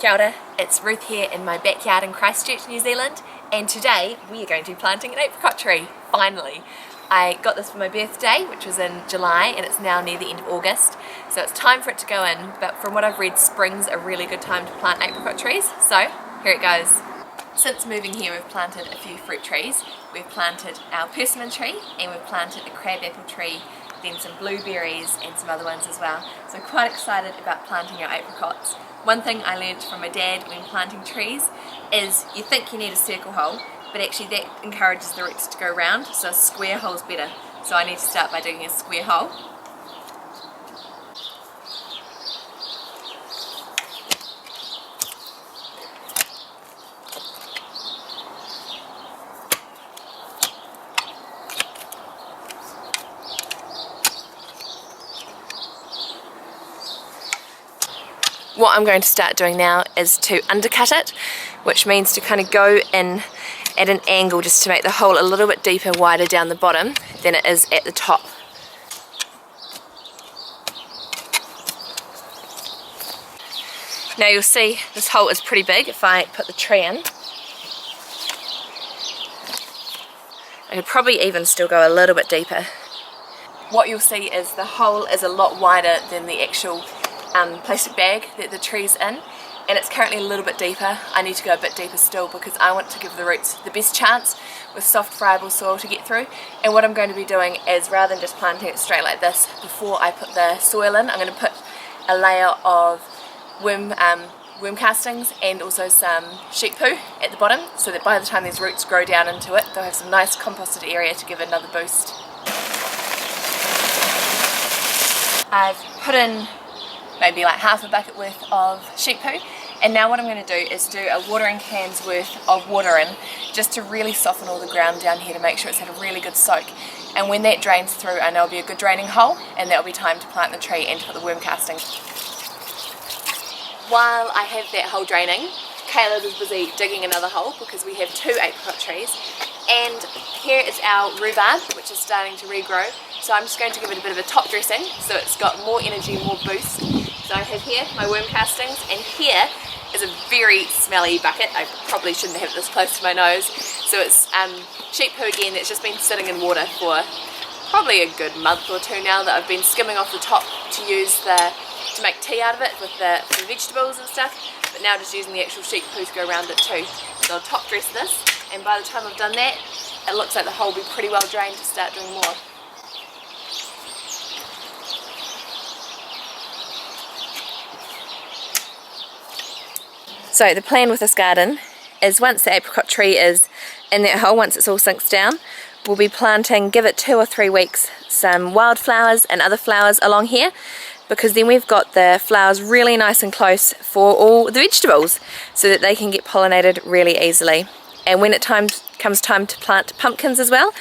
Kia ora, it's Ruth here in my backyard in Christchurch, New Zealand, and today we are going to be planting an apricot tree, finally. I got this for my birthday, which was in July, and it's now near the end of August, so it's time for it to go in, but from what I've read, spring's a really good time to plant apricot trees, so here it goes. Since moving here, we've planted a few fruit trees. We've planted our persimmon tree, and we've planted a crabapple tree, then some blueberries and some other ones as well. So I'm quite excited about planting our apricots. One thing I learned from my dad when planting trees is you think you need a circle hole, but actually that encourages the roots to go round, so a square hole's better. So I need to start by digging a square hole. What I'm going to start doing now is to undercut it, which means to kind of go in at an angle just to make the hole a little bit deeper, wider down the bottom than it is at the top. Now you'll see this hole is pretty big if I put the tree in. I could probably even still go a little bit deeper. What you'll see is the hole is a lot wider than the actual plastic bag that the tree's in, and it's currently a little bit deeper. I need to go a bit deeper still because I want to give the roots the best chance with soft friable soil to get through. And what I'm going to be doing is, rather than just planting it straight like this, before I put the soil in, I'm going to put a layer of worm castings and also some sheep poo at the bottom, so that by the time these roots grow down into it, they'll have some nice composted area to give it another boost. I've put in maybe like half a bucket worth of sheep poo, and now what I'm going to do is do a watering can's worth of water in, just to really soften all the ground down here to make sure it's had a really good soak. And when that drains through, I know it'll be a good draining hole, and that'll be time to plant the tree and to put the worm castings. While I have that hole draining, Caleb is busy digging another hole because we have 2 apricot trees, and here is our rhubarb, which is starting to regrow. So I'm just going to give it a bit of a top dressing so it's got more energy, more boost. So I have here my worm castings, and here is a very smelly bucket. I probably shouldn't have it this close to my nose. So it's sheep poo again that's just been sitting in water for probably a good month or 2 now, that I've been skimming off the top to use to make tea out of it with the vegetables and stuff, but now just using the actual sheep poo to go around it too. So I'll top dress this, and by the time I've done that, it looks like the hole will be pretty well drained to start doing more. So the plan with this garden is, once the apricot tree is in that hole, once it's all sinks down, we'll be planting, give it 2 or 3 weeks, some wildflowers and other flowers along here, because then we've got the flowers really nice and close for all the vegetables, so that they can get pollinated really easily. And when it comes time to plant pumpkins as well,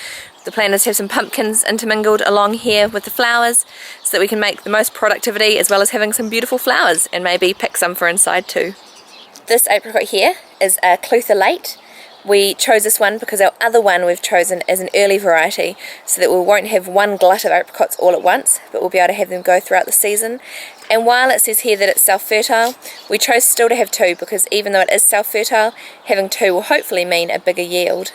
the plan is to have some pumpkins intermingled along here with the flowers, so that we can make the most productivity as well as having some beautiful flowers, and maybe pick some for inside too. This apricot here is a Clutha Late. We chose this one because our other one we've chosen is an early variety, so that we won't have one glut of apricots all at once, but we'll be able to have them go throughout the season. And while it says here that it's self-fertile, we chose still to have 2, because even though it is self-fertile, having 2 will hopefully mean a bigger yield.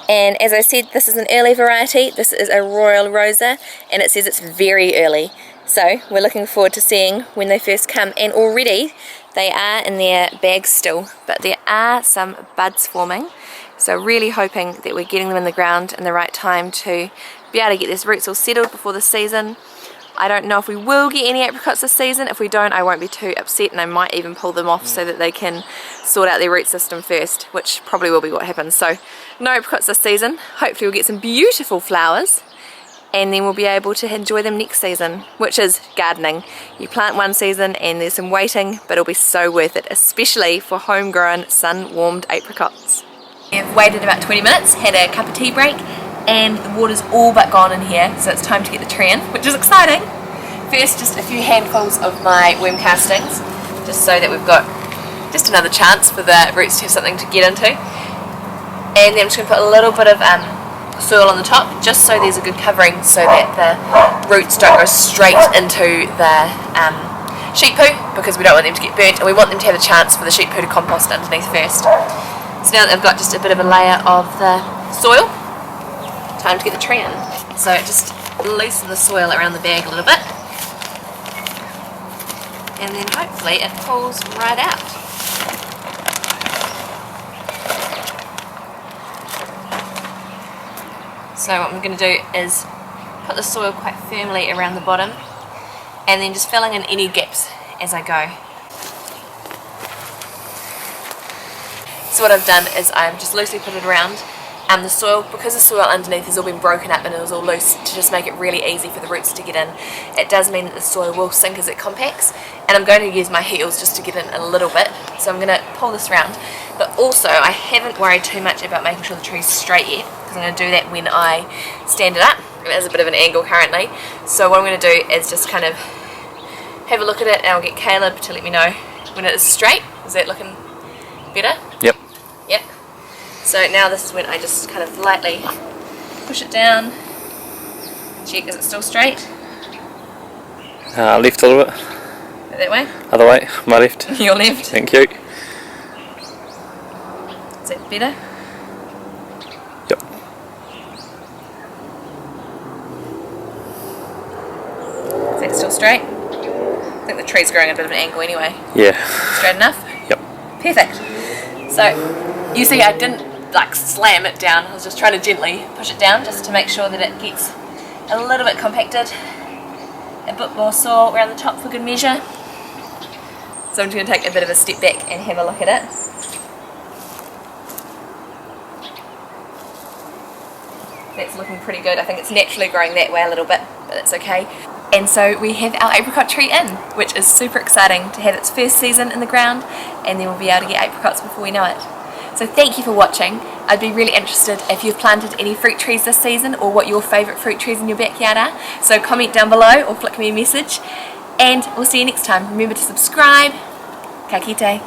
And as I said, this is an early variety. This is a Royal Rosa, and it says it's very early. So we're looking forward to seeing when they first come, and already they are in their bags still, but there are some buds forming, so really hoping that we're getting them in the ground in the right time to be able to get these roots all settled before the season. I don't know if we will get any apricots this season. If we don't, I won't be too upset, and I might even pull them off so that they can sort out their root system first, which probably will be what happens. So no apricots this season. Hopefully we'll get some beautiful flowers, and then we'll be able to enjoy them next season, which is gardening. You plant one season and there's some waiting, but it'll be so worth it, especially for homegrown sun-warmed apricots. We've waited about 20 minutes, had a cup of tea break, and the water's all but gone in here, so it's time to get the tree in, which is exciting. First, just a few handfuls of my worm castings, just so that we've got just another chance for the roots to have something to get into. And then I'm just going to put a little bit of soil on the top, just so there's a good covering, so that the roots don't go straight into the sheep poo, because we don't want them to get burnt and we want them to have a chance for the sheep poo to compost underneath first. So now that I've got just a bit of a layer of the soil, time to get the tree in. So just loosen the soil around the bag a little bit, and then hopefully it pulls right out. So what I'm going to do is put the soil quite firmly around the bottom, and then just filling in any gaps as I go. So what I've done is I've just loosely put it around the soil, because the soil underneath has all been broken up and it was all loose, to just make it really easy for the roots to get in. It does mean that the soil will sink as it compacts, and I'm going to use my heels just to get in a little bit. So I'm going to pull this around, but also I haven't worried too much about making sure the tree's straight yet, because I'm going to do that when I stand it up. It has a bit of an angle currently, so what I'm going to do is just kind of have a look at it, and I'll get Caleb to let me know when it is straight. Is that looking better? Yep. Yep. So now this is when I just kind of lightly push it down, check is it still straight? Left a little bit. That way? Other way, my left. Your left. Thank you. Is that better? Yep. Is that still straight? I think the tree's growing at a bit of an angle anyway. Yeah. Straight enough? Yep. Perfect. So, you see I didn't like slam it down, I was just trying to gently push it down just to make sure that it gets a little bit compacted. A bit more soil around the top for good measure. So I'm just going to take a bit of a step back and have a look at it. That's looking pretty good. I think it's naturally growing that way a little bit, but that's okay. And so we have our apricot tree in, which is super exciting to have its first season in the ground, and then we'll be able to get apricots before we know it. So thank you for watching. I'd be really interested if you've planted any fruit trees this season, or what your favourite fruit trees in your backyard are. So comment down below or flick me a message, and we'll see you next time. Remember to subscribe. Ka kite.